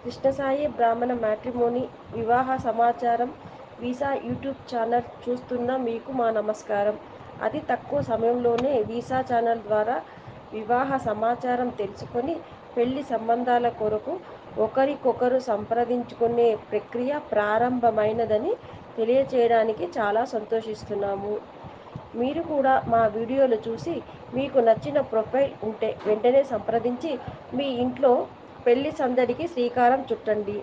కృష్ణసాయి బ్రాహ్మణ మ్యాట్రిమోనీ వివాహ సమాచారం వీసా యూట్యూబ్ ఛానల్ చూస్తున్న మీకు మా నమస్కారం. అతి తక్కువ సమయంలోనే వీసా ఛానల్ ద్వారా వివాహ సమాచారం తెలుసుకొని పెళ్లి సంబంధాల కొరకు ఒకరికొకరు సంప్రదించుకునే ప్రక్రియ ప్రారంభమైనదని తెలియచేయడానికి చాలా సంతోషిస్తున్నాము. మీరు కూడా మా వీడియోలు చూసి మీకు నచ్చిన ప్రొఫైల్ ఉంటే వెంటనే సంప్రదించి మీ ఇంట్లో పెళ్లి సందడికి శ్రీకారం చుట్టండి.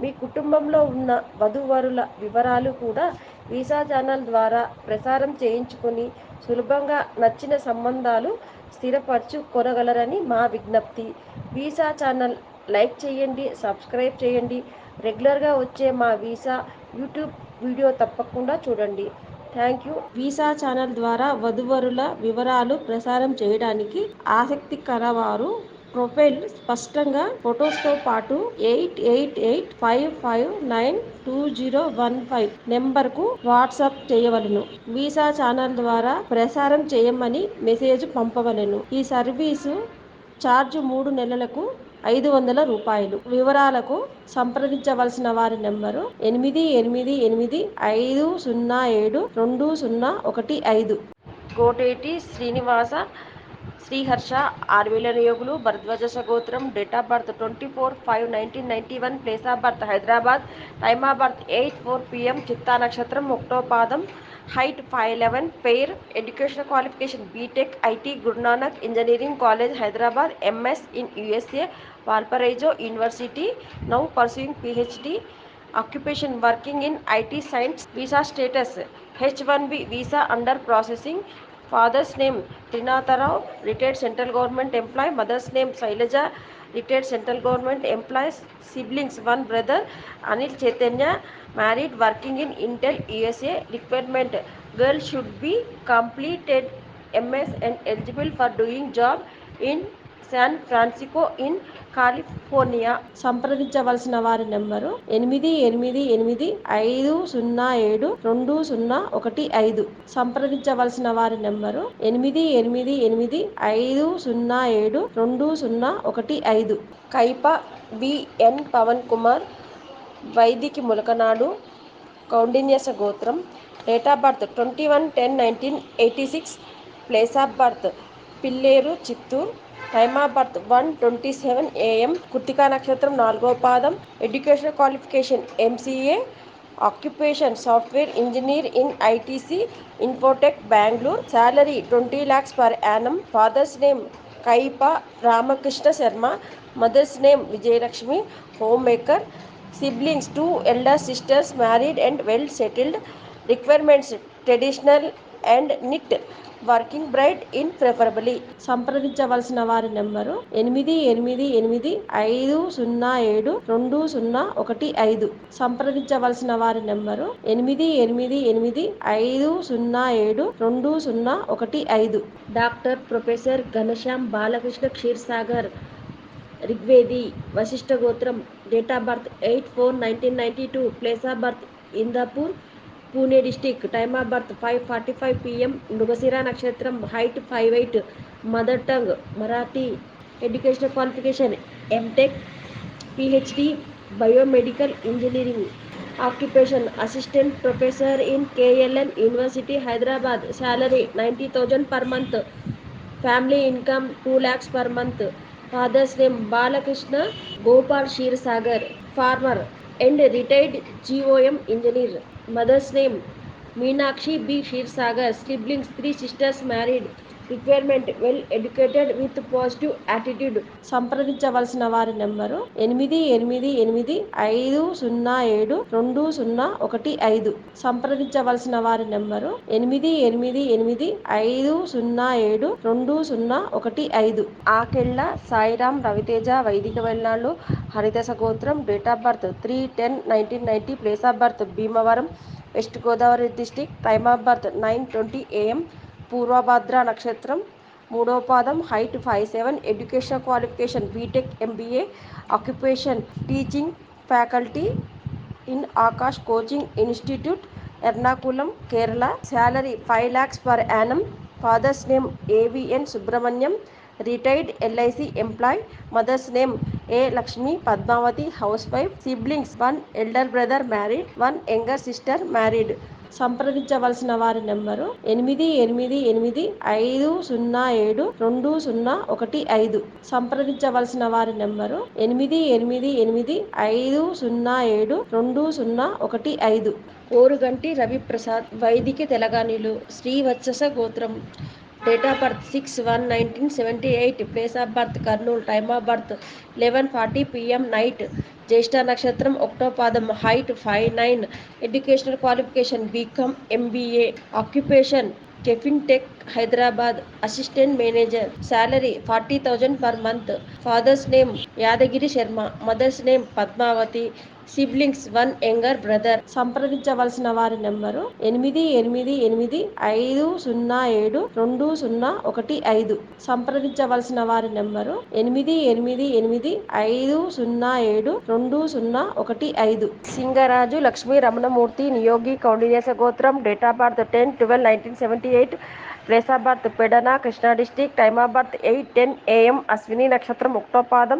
మీ కుటుంబంలో ఉన్న వధూవరుల వివరాలు కూడా వీసా ఛానల్ ద్వారా ప్రసారం చేయించుకొని సులభంగా నచ్చిన సంబంధాలు స్థిరపరచుకొనగలరని మా విజ్ఞప్తి. వీసా ఛానల్ లైక్ చేయండి, సబ్స్క్రైబ్ చేయండి. రెగ్యులర్గా వచ్చే మా వీసా యూట్యూబ్ వీడియో తప్పకుండా చూడండి. Thank you. వీసా ఛానల్ ద్వారా వధూవరుల వివరాలు ప్రసారం చేయడానికి ఆసక్తికరవారు ప్రొఫైల్ స్పష్టంగా ఫొటోస్తో పాటు 8885592015 నెంబర్కు వాట్సాప్ చేయవలెను. వీసా ఛానల్ ద్వారా ప్రసారం చేయమని మెసేజ్ పంపవలెను. ఈ సర్వీసు ఛార్జ్ 3 నెలలకు రూ. 500. వివరాలకు సంప్రదించవలసిన వారి నెంబరు 8885072015. కోటేటి శ్రీనివాస శ్రీహర్ష ఆర్మీల నియోగులు. భరద్వాజ గోత్రం. Date of birth 24/5/1991. Place of birth Hyderabad. Time of birth 8:04 PM. చిత్తా నక్షత్రం. ఒకటో పాదం. Height 5'11". Fair. Education qualification BTech IT Guru Nanak engineering college Hyderabad. MS in USA Valparaiso University. Now pursuing PhD. Occupation working in IT science. Visa status H1B visa under processing. Father's name Trinatharao, retired central government employee. Mother's name Sailaja, retired central government employee. Siblings, one brother Anil Chaitanya, married, working in Intel USA. Requirement: girl should be completed MS and eligible for doing job in San Francisco in California. సంప్రదించవలసిన వారి number 8885072015. సంప్రదించవలసిన వారి number 8885072015. Kaipa B N Pavan Kumar. Vaidiki Mulakanadu. Kaundinyasa గోత్రం. Date of birth 21/10/1986. Place of birth Pilleru, Chittoor. Time of birth 1:27 AM. Krittika నక్షత్రం. 4వ పాదం. Education qualification MCA. Occupation software engineer in ITC infotech Bengaluru. Salary 20 lakhs per annum. Father's name Kaipa Ramakrishna Sharma. Mother's name Vijayalakshmi, home maker. Siblings 2 elder sisters, married and well settled. Requirements: traditional and knit. Working bride in preferably. సంప్రదించవలసిన వారి number 8885072015. సంప్రదించవలసిన వారి number 8885072015. Doctor professor Ghanshyam Balakrishna Kshirsagar Rigvedi. Vashishtha గోత్రం. Date of birth 8/4/1992. Place of birth Indapur, Pune district. Time of birth 5:45 PM. Mrigashira నక్షత్రం. Height 5'8". Mother tongue Marathi. Education qualification MTech, PhD biomedical engineering. Occupation assistant professor in KLN university Hyderabad. Salary 90,000 per month. Family income 2 lakhs per month. Father's name Balakrishna Gopal Kshirsagar, farmer and retired GOM engineer. Mother's name Meenakshi B. Kshirsagar. Siblings 3 sisters, married. Requirement: well educated with positive attitude. సంప్రదించవలసిన వారి number 8885072015. సంప్రదించవలసిన వారి number 8885072015. Akella Sairam Raviteja. వైదిక వెళ్ళాళ్ళు. హరిదశ గోత్రం. Date of birth 3/10/1990. Place of birth Bhimavaram, west Godavari district. Time of birth 9:20 AM. Purvabhadra నక్షత్రం. 3వ పాదం. Height 5'7". Education qualification B Tech MBA. Occupation teaching faculty in Aakash coaching institute, Ernakulam, Kerala. Salary 5 lakhs per annum. Father's name AVN Subrahmanyam, retired LIC employee. Mother's name A Lakshmi Padmavathi housewife. Siblings 1 elder brother married, 1 younger sister married. సంప్రదించవలసిన వారి number 8885072015. సంప్రదించవలసిన వారి number 8885072015. Oruganti Ravi Prasad వైదిక తెలగానిలు, శ్రీవత్సస గోత్రం. Date of birth 6/1/1978. Place of birth Kurnool. Time of birth 11:40 PM night. Jyeshtha నక్షత్రం ఒకటో పాదం. Height 5'9". Educational qualification B Com MBA. Occupation KFin tech Hyderabad, assistant manager. Salary 40,000 per month. Father's name Yadagiri Sharma, mother's name Padmavathi. Siblings 1 younger brother. సంప్రదించవలసిన వారి number 8885072015. సంప్రదించవలసిన వారి number 8885072015. Singaraju Lakshmi Ramanamurthy, Niyogi Kaundinya గోత్రం. Date of birth 10/12/1978. Place of birth Pedana, Krishna district. Time of birth 8:10 AM. Ashwini నక్షత్రం ఒకటో పాదం.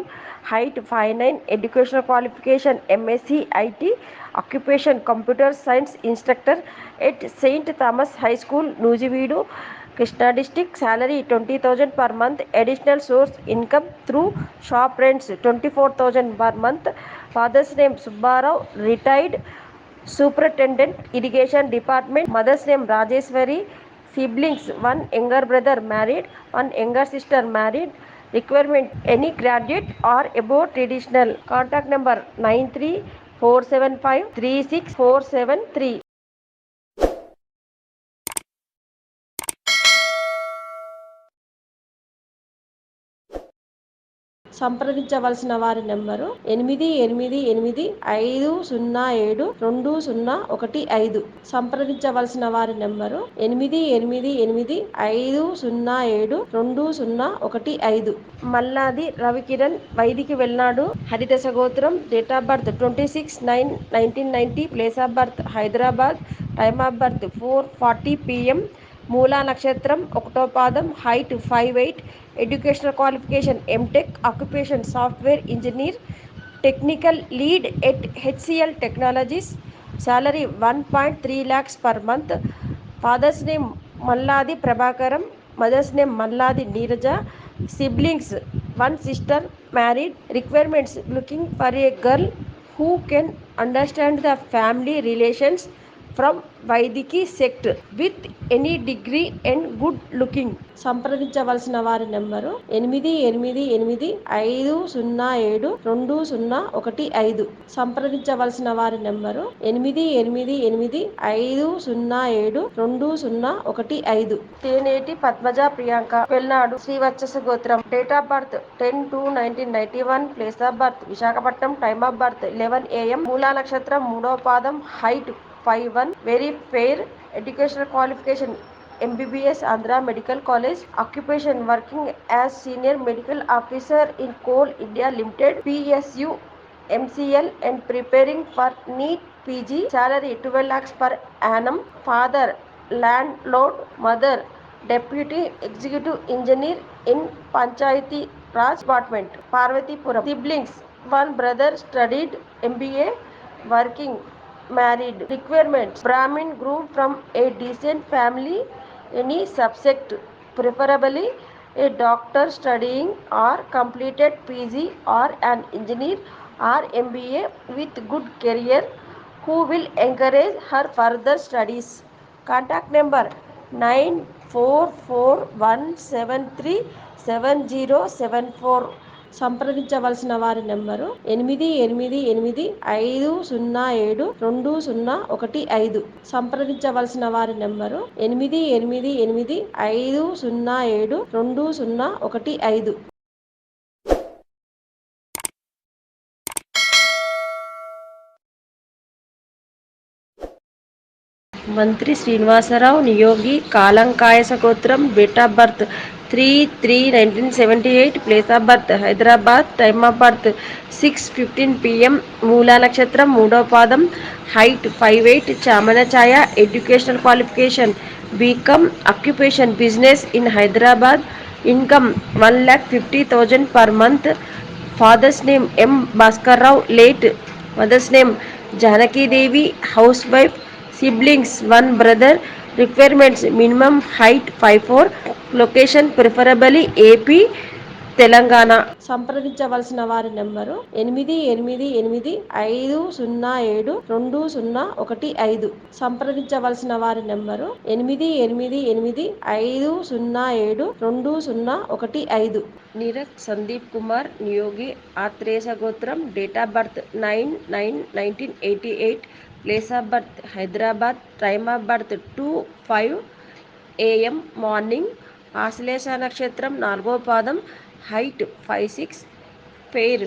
Height 5'9". Educational qualification MSc IT. Occupation computer science instructor at Saint Thomas high school, Nuzvid, Krishna district. Salary 20,000 per month. Additional source income through shop rents 24,000 per month. Father's name Subbarao, retired superintendent irrigation department. Mother's name Rajeshwari. Siblings 1 younger brother married, 1 younger sister married. Requirement any graduate or above traditional. Contact number 9347536473. సంప్రదించవలసిన వారి number 8885072015. సంప్రదించవలసిన వారి number 8885072015. Malladi Ravikiran వైదిక వెల్నాడు, హరిదశ గోత్రం. Date of birth 26/9/1990. Place of birth Hyderabad. Time of birth 4:40 PM. Moola నక్షత్రం ఒకటో పాదం. Height 5'8". Educational qualification MTech. Occupation software engineer, technical lead at HCL technologies. Salary 1.3 lakhs per month. Father's name Malladi Prabhakaram, mother's name Malladi Neeraja. Siblings 1 sister married. Requirements looking for a girl who can understand the family relations from Vaidiki sect with any degree and good looking. సంప్రదించవలసిన వారి number 8885072015. సంప్రదించవలసిన వారి number 8885072015. తేనేటి పద్మజ ప్రియాంక, వెల్నాడు, శ్రీవత్సస గోత్రం. Date of birth 10/2/1991. Place of birth Visakhapatnam. Time of birth 11 AM. మూలా నక్షత్రం మూడవ పాదం. Height 5'1". Very fair. Educational qualification MBBS Andhra medical college. Occupation working as senior medical officer in coal India limited PSU MCL and preparing for NEET PG. Salary 12 lakhs per annum. Father landlord, mother deputy executive engineer in Panchayati Raj Department, Parvatipuram. Siblings 1 brother studied MBA, working, married. Requirements: Brahmin groom from a decent family, any subject, preferably a doctor studying or completed PG or an engineer or MBA with good career, who will encourage her further studies. Contact number 9441737074. సంప్రదించవలసిన వారి number 8885072015. సంప్రదించవలసిన వారి number 8885072015. మంత్రి శ్రీనివాసరావు, నియోగి కాలంకాయస గోత్రం. Date of birth 3/3/1978. Place of birth Hyderabad. Time of birth 6:15 PM. Moola నక్షత్రం మూడవ పాదం. Height 5'8". చామన ఛాయ. Educational qualification B Com. Occupation business in Hyderabad. Income 1,50,000 per month. Father's name M. Bhaskarrao, late. Mother's name Janaki Devi, housewife. Siblings, one brother. Requirements, minimum height 5'4", location preferably AP, Telangana. సంప్రదించవలసిన వారి number 8885072015. సంప్రదించవలసిన వారి number 8885072015. Neeraj Sandeep Kumar Niyogi, Atreya గోత్రం, date of birth 9/9/1988, place of birth Hyderabad, time of birth 2:05 AM morning, Ashlesha నక్షత్రం 4వ పాదం, height 5'6", fair.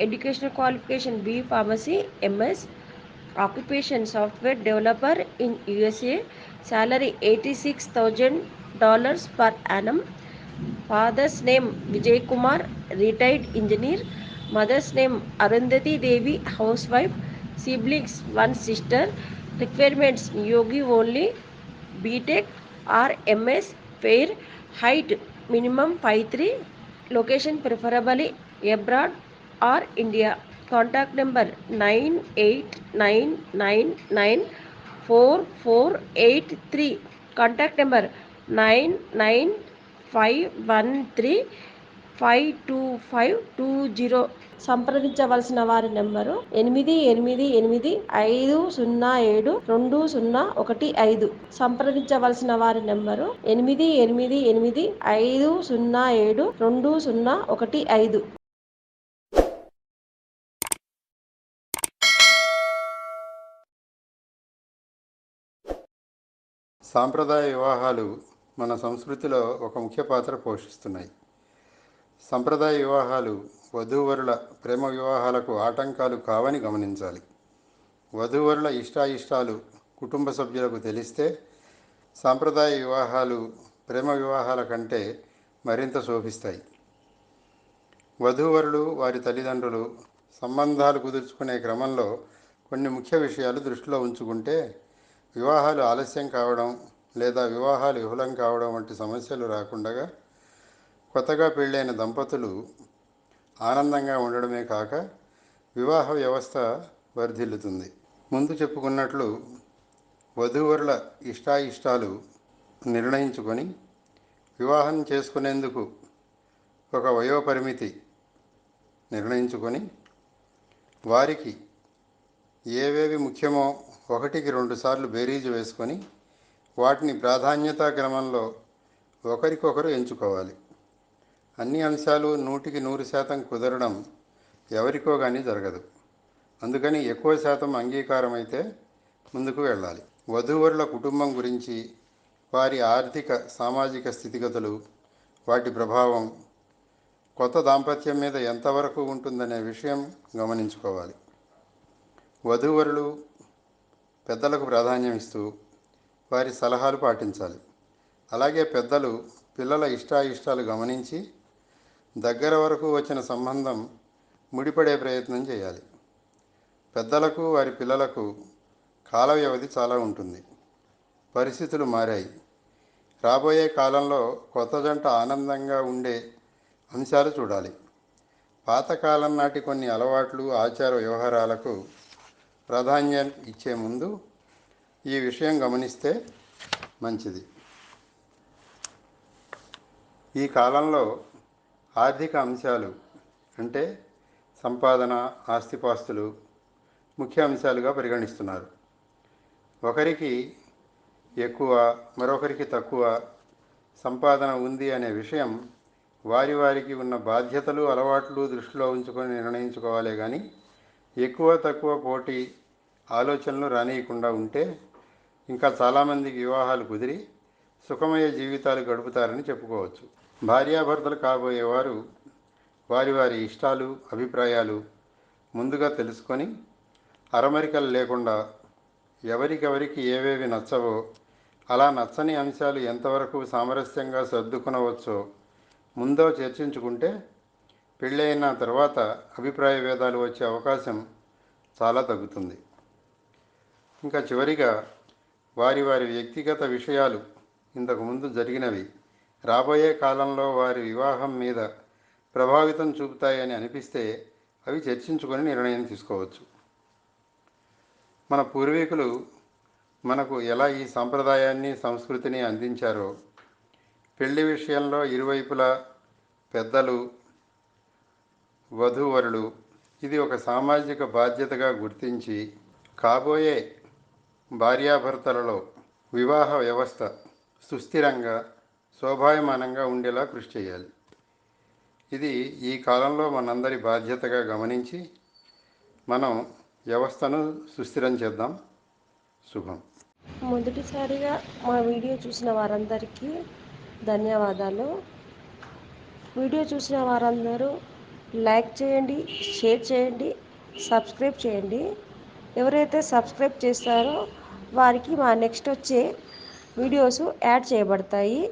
Educational qualification B pharmacy MS. Occupation software developer in USA. Salary $86,000 per annum. Father's name Vijay Kumar, retired engineer. Mother's name Arundhati Devi, housewife. Siblings, one sister. Requirements Yogi only, B Tech or MS, fair. Height minimum 5'3", location preferably abroad or India. Contact number 9899944883. Contact number 9951352520. సంప్రదించవలసిన వారి number 8885072015. సంప్రదించవలసిన వారి number 8885072015. సాంప్రదాయ వివాహాలు మన సంస్కృతిలో ఒక ముఖ్య పాత్ర పోషిస్తున్నాయి. సంప్రదాయ వివాహాలు వధూవరుల ప్రేమ వివాహాలకు ఆటంకాలు కావని గమనించాలి. వధూవరుల ఇష్టాయిష్టాలు కుటుంబ సభ్యులకు తెలిస్తే సాంప్రదాయ వివాహాలు ప్రేమ వివాహాల కంటే మరింత శోభిస్తాయి. వధూవరులు, వారి తల్లిదండ్రులు సంబంధాలు కుదుర్చుకునే క్రమంలో కొన్ని ముఖ్య విషయాలు దృష్టిలో ఉంచుకుంటే వివాహాలు ఆలస్యం కావడం లేదా వివాహాలు విఫలం కావడం వంటి సమస్యలు రాకుండా కొత్తగా పెళ్ళైన దంపతులు ఆనందంగా ఉండడమే కాక వివాహ వ్యవస్థ వర్ధిల్లుతుంది. ముందు చెప్పుకున్నట్లు వధూవరుల ఇష్టాయిష్టాలు నిర్ణయించుకొని వివాహం చేసుకునేందుకు ఒక వయోపరిమితి నిర్ణయించుకొని వారికి ఏవేవి ముఖ్యమో 1-2 సార్లు బేరీజు వేసుకొని వాటిని ప్రాధాన్యతా క్రమంలో ఒకరికొకరు ఎంచుకోవాలి. అన్ని అంశాలు 100% కుదరడం ఎవరికో కానీ జరగదు. అందుకని ఎక్కువ శాతం అంగీకారం అయితే ముందుకు వెళ్ళాలి. వధూవరుల కుటుంబం గురించి, వారి ఆర్థిక సామాజిక స్థితిగతులు, వాటి ప్రభావం కొత్త దాంపత్యం మీద ఎంతవరకు ఉంటుందనే విషయం గమనించుకోవాలి. వధూవరులు పెద్దలకు ప్రాధాన్యం ఇస్తూ వారి సలహాలు పాటించాలి. అలాగే పెద్దలు పిల్లల ఇష్టాయిష్టాలు గమనించి దగ్గర వరకు వచ్చిన సంబంధం ముడిపడే ప్రయత్నం చేయాలి. పెద్దలకు వారి పిల్లలకు కాల వ్యవధి చాలా ఉంటుంది. పరిస్థితులు మారాయి. రాబోయే కాలంలో కొత్త జంట ఆనందంగా ఉండే అంశాలు చూడాలి. పాతకాలం నాటి కొన్ని అలవాట్లు, ఆచార వ్యవహారాలకు ప్రాధాన్యం ఇచ్చే ముందు ఈ విషయం గమనిస్తే మంచిది. ఈ కాలంలో ఆర్థిక అంశాలు అంటే సంపాదన, ఆస్తిపాస్తులు ముఖ్య అంశాలుగా పరిగణిస్తున్నారు. ఒకరికి ఎక్కువ, మరొకరికి తక్కువ సంపాదన ఉంది అనే విషయం వారికి ఉన్న బాధ్యతలు, అలవాట్లు దృష్టిలో ఉంచుకొని నిర్ణయించుకోవాలే కానీ ఎక్కువ తక్కువ పోటీ ఆలోచనలు రానియకుండా ఉంటే ఇంకా చాలామందికి వివాహాలు కుదిరి సుఖమయ జీవితాలు గడుపుతారని చెప్పుకోవచ్చు. భార్యాభర్తలు కాబోయేవారు వారి ఇష్టాలు, అభిప్రాయాలు ముందుగా తెలుసుకొని అరమరికలు లేకుండా ఎవరికెవరికి ఏవేవి నచ్చవో, అలా నచ్చని అంశాలు ఎంతవరకు సామరస్యంగా సర్దుకునవచ్చో ముందో చర్చించుకుంటే పెళ్ళైన తర్వాత అభిప్రాయ భేదాలు వచ్చే అవకాశం చాలా తగ్గుతుంది. ఇంకా చివరిగా వారి వ్యక్తిగత విషయాలు, ఇంతకుముందు జరిగినవి రాబోయే కాలంలో వారి వివాహం మీద ప్రభావితం చూపుతాయని అనిపిస్తే అవి చర్చించుకొని నిర్ణయం తీసుకోవచ్చు. మన పూర్వీకులు మనకు ఎలా ఈ సాంప్రదాయాన్ని సంస్కృతిని అందించారో పెళ్లి విషయంలో ఇరువైపులా పెద్దలు వధూవరులు ఇది ఒక సామాజిక బాధ్యతగా గుర్తించి కాబోయే భార్యాభర్తలలో వివాహ వ్యవస్థ సుస్థిరంగా శోభాయమానంగా ఉండేలా కృషి చేయాలి. ఇది ఈ కాలంలో మనందరి బాధ్యతగా గమనించి మనం వ్యవస్థను సుస్థిరం చేద్దాం. శుభం. మొదటిసారిగా మా వీడియో చూసిన వారందరికీ ధన్యవాదాలు. వీడియో చూసిన వారందరూ లైక్ చేయండి, షేర్ చేయండి, సబ్స్క్రైబ్ చేయండి. ఎవరైతే సబ్స్క్రైబ్ చేస్తారో వారికి మా నెక్స్ట్ వచ్చే వీడియోస్ యాడ్ చేయబడతాయి.